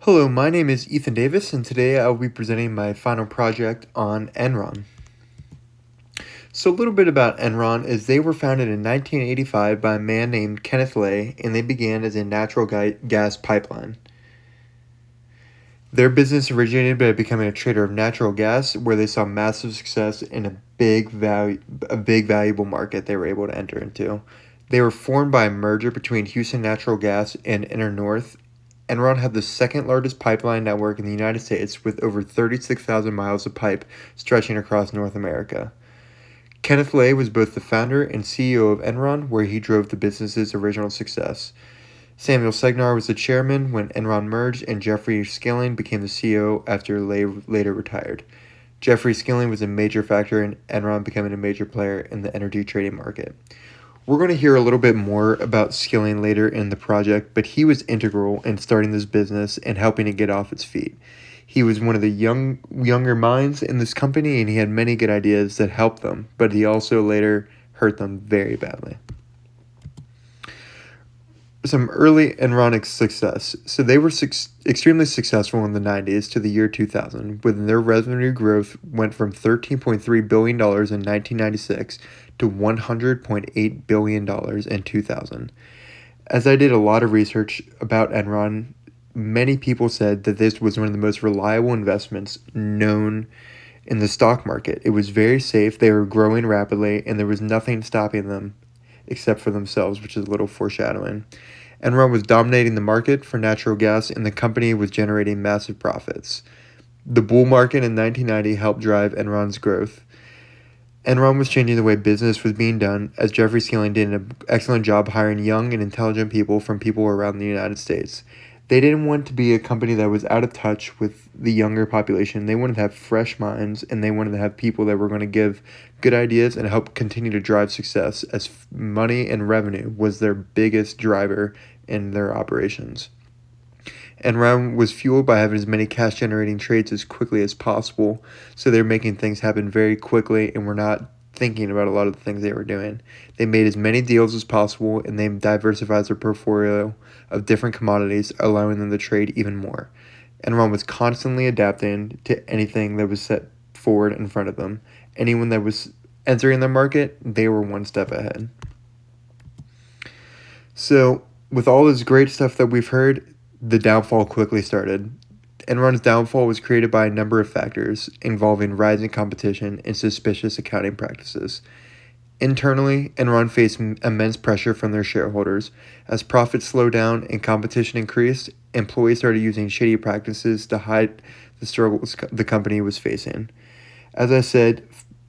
Hello, my name is Ethan Davis, and today I will be presenting my final project on Enron. So, a little bit about Enron is they were founded in 1985 by a man named Kenneth Lay, and they began as a natural gas pipeline. Their business originated by becoming a trader of natural gas, where they saw massive success in a big valuable market they were able to enter into. They were formed by a merger between Houston Natural Gas and Internorth. Enron had the second largest pipeline network in the United States with over 36,000 miles of pipe stretching across North America. Kenneth Lay was both the founder and CEO of Enron, where he drove the business's original success. Samuel Segnar was the chairman when Enron merged, and Jeffrey Skilling became the CEO after Lay later retired. Jeffrey Skilling was a major factor in Enron becoming a major player in the energy trading market. We're going to hear a little bit more about Skilling later in the project, but he was integral in starting this business and helping it get off its feet. He was one of the younger minds in this company, and he had many good ideas that helped them, but he also later hurt them very badly. Some early Enron success. So they were extremely successful in the 90s to the year 2000, when their revenue growth went from $13.3 billion in 1996 to $100.8 billion in 2000. As I did a lot of research about Enron, many people said that this was one of the most reliable investments known in the stock market. It was very safe, they were growing rapidly, and there was nothing stopping them except for themselves, which is a little foreshadowing. Enron was dominating the market for natural gas, and the company was generating massive profits. The bull market in 1990 helped drive Enron's growth. Enron was changing the way business was being done, as Jeffrey Skilling did an excellent job hiring young and intelligent people from people around the United States. They didn't want to be a company that was out of touch with the younger population. They wanted to have fresh minds, and they wanted to have people that were going to give good ideas and help continue to drive success, as money and revenue was their biggest driver in their operations. Enron was fueled by having as many cash generating trades as quickly as possible, so they're making things happen very quickly and were not thinking about a lot of the things they were doing. They made as many deals as possible, and they diversified their portfolio of different commodities, allowing them to trade even more. Enron was constantly adapting to anything that was set forward in front of them. Anyone that was entering the market, they were one step ahead. So, with all this great stuff that we've heard, the downfall quickly started. Enron's downfall was created by a number of factors involving rising competition and suspicious accounting practices. Internally, Enron faced immense pressure from their shareholders. As profits slowed down and competition increased, employees started using shady practices to hide the struggles the company was facing. As I said,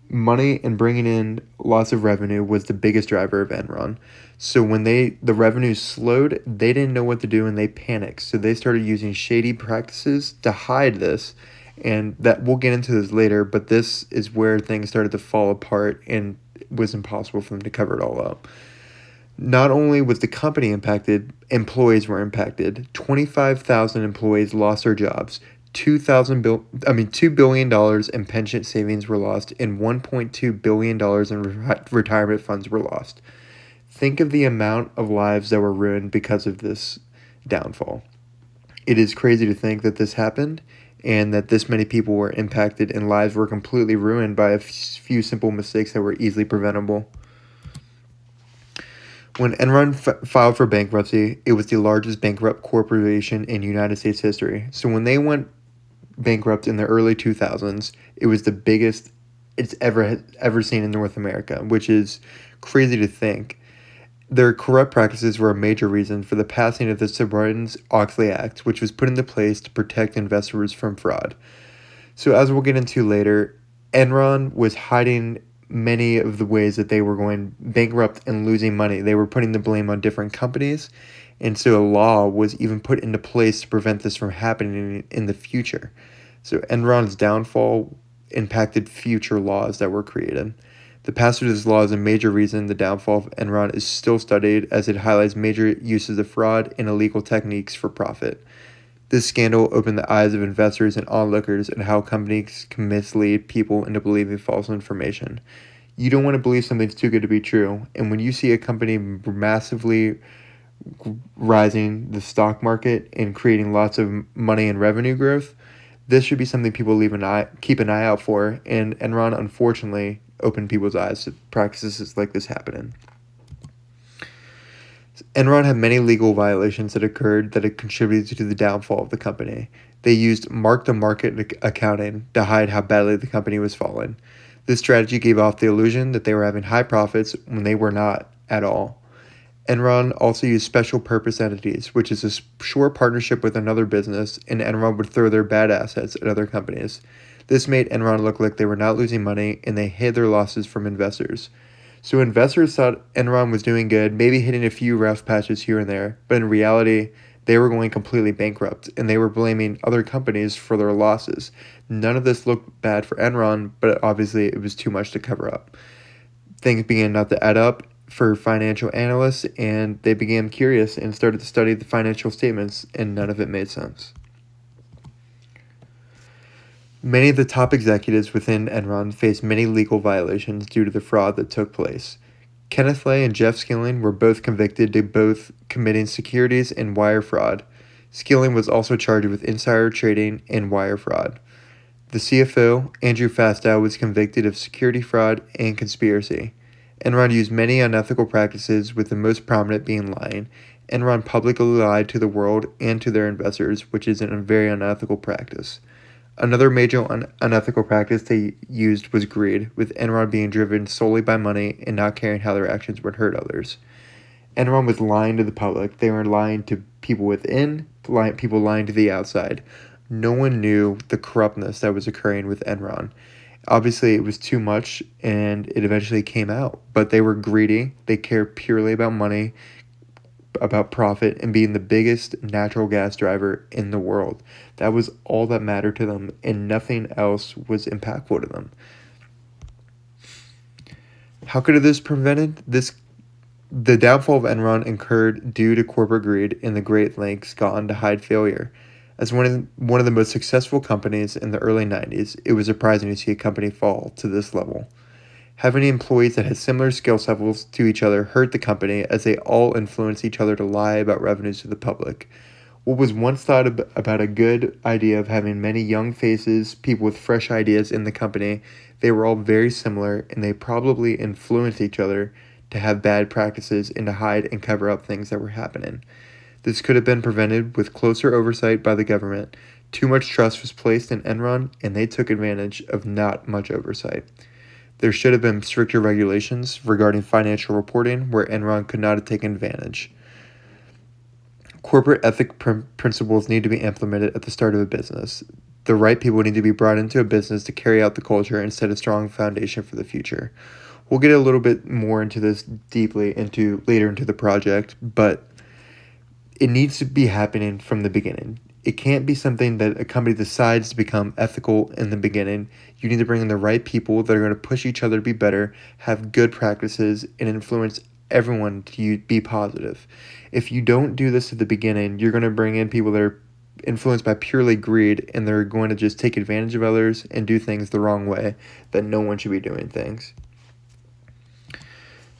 money and bringing in lots of revenue was the biggest driver of Enron. So when the revenue slowed, they didn't know what to do and they panicked. So they started using shady practices to hide this, and that we'll get into this later, but this is where things started to fall apart and it was impossible for them to cover it all up. Not only was the company impacted, employees were impacted. 25,000 employees lost their jobs. $2 billion in pension savings were lost, and $1.2 billion in retirement funds were lost. Think of the amount of lives that were ruined because of this downfall. It is crazy to think that this happened and that this many people were impacted and lives were completely ruined by a few simple mistakes that were easily preventable. When Enron filed for bankruptcy, it was the largest bankrupt corporation in United States history. So when they went bankrupt in the early 2000s, it was the biggest it's ever seen in North America, which is crazy to think. Their corrupt practices were a major reason for the passing of the Sarbanes-Oxley Act, which was put into place to protect investors from fraud. So as we'll get into later, Enron was hiding many of the ways that they were going bankrupt and losing money. They were putting the blame on different companies, and so a law was even put into place to prevent this from happening in the future. So Enron's downfall impacted future laws that were created. The passage of this law is a major reason the downfall of Enron is still studied, as it highlights major uses of fraud and illegal techniques for profit. This scandal opened the eyes of investors and onlookers at how companies can mislead people into believing false information. You don't want to believe something's too good to be true, and when you see a company massively rising the stock market and creating lots of money and revenue growth, this should be something people keep an eye out for. And Enron, unfortunately, opened people's eyes to practices like this happening. Enron had many legal violations that occurred that had contributed to the downfall of the company. They used mark-to-market accounting to hide how badly the company was falling. This strategy gave off the illusion that they were having high profits when they were not at all. Enron also used special purpose entities, which is a short partnership with another business, and Enron would throw their bad assets at other companies. This made Enron look like they were not losing money, and they hid their losses from investors. So investors thought Enron was doing good, maybe hitting a few rough patches here and there, but in reality, they were going completely bankrupt, and they were blaming other companies for their losses. None of this looked bad for Enron, but obviously it was too much to cover up. Things began not to add up for financial analysts, and they became curious and started to study the financial statements, and none of it made sense. Many of the top executives within Enron faced many legal violations due to the fraud that took place. Kenneth Lay and Jeff Skilling were both convicted of both committing securities and wire fraud. Skilling was also charged with insider trading and wire fraud. The CFO, Andrew Fastow, was convicted of security fraud and conspiracy. Enron used many unethical practices, with the most prominent being lying. Enron publicly lied to the world and to their investors, which is a very unethical practice. Another major unethical practice they used was greed, with Enron being driven solely by money and not caring how their actions would hurt others. Enron was lying to the public. They were lying to people within, people lying to the outside. No one knew the corruptness that was occurring with Enron. Obviously, it was too much, and it eventually came out. But they were greedy. They cared purely about money, about profit, and being the biggest natural gas driver in the world. That was all that mattered to them, and nothing else was impactful to them. How could this prevented? The downfall of Enron occurred due to corporate greed and the great lengths gone to hide failure. As one of the most successful companies in the early 90s, it was surprising to see a company fall to this level. Having employees that had similar skill levels to each other hurt the company, as they all influenced each other to lie about revenues to the public. What was once thought about a good idea of having many young faces, people with fresh ideas in the company, they were all very similar, and they probably influenced each other to have bad practices and to hide and cover up things that were happening. This could have been prevented with closer oversight by the government. Too much trust was placed in Enron, and they took advantage of not much oversight. There should have been stricter regulations regarding financial reporting, where Enron could not have taken advantage. Corporate ethic principles need to be implemented at the start of a business. The right people need to be brought into a business to carry out the culture and set a strong foundation for the future. We'll get a little bit more into this deeply later into the project, but it needs to be happening from the beginning. It can't be something that a company decides to become ethical in the beginning. You need to bring in the right people that are going to push each other to be better, have good practices, and influence everyone to be positive. If you don't do this at the beginning, you're going to bring in people that are influenced by purely greed, and they're going to just take advantage of others and do things the wrong way, that no one should be doing things.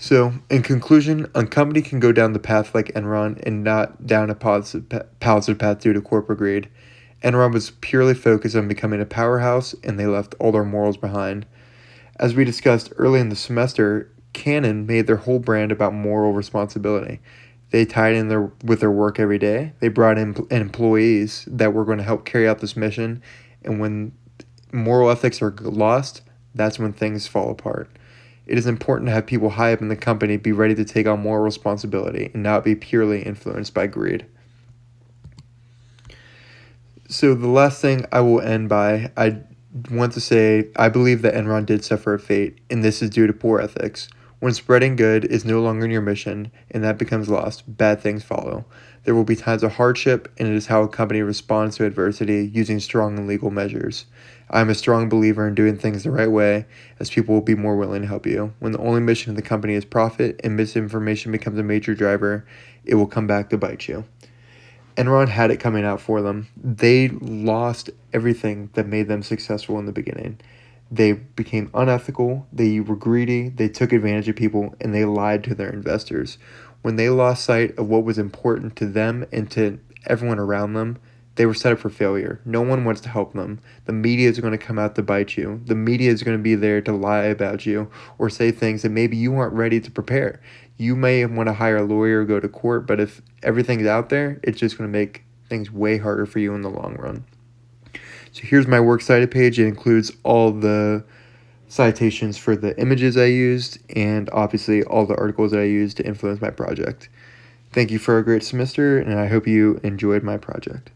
So, in conclusion, a company can go down the path like Enron and not down a positive path due to corporate greed. Enron was purely focused on becoming a powerhouse, and they left all their morals behind. As we discussed early in the semester, Canon made their whole brand about moral responsibility. They tied in with their work every day. They brought in employees that were going to help carry out this mission, and when moral ethics are lost, that's when things fall apart. It is important to have people high up in the company be ready to take on moral responsibility and not be purely influenced by greed. So the last thing I will end by, I want to say I believe that Enron did suffer a fate, and this is due to poor ethics. When spreading good is no longer your mission and that becomes lost, bad things follow. There will be times of hardship, and it is how a company responds to adversity using strong and legal measures. I am a strong believer in doing things the right way, as people will be more willing to help you. When the only mission of the company is profit and misinformation becomes a major driver, it will come back to bite you. Enron had it coming out for them. They lost everything that made them successful in the beginning. They became unethical, they were greedy, they took advantage of people, and they lied to their investors. When they lost sight of what was important to them and to everyone around them, they were set up for failure. No one wants to help them. The media is going to come out to bite you. The media is going to be there to lie about you or say things that maybe you aren't ready to prepare. You may want to hire a lawyer or go to court, but if everything's out there, it's just going to make things way harder for you in the long run. So here's my works cited page. It includes all the citations for the images I used and obviously all the articles that I used to influence my project. Thank you for a great semester, and I hope you enjoyed my project.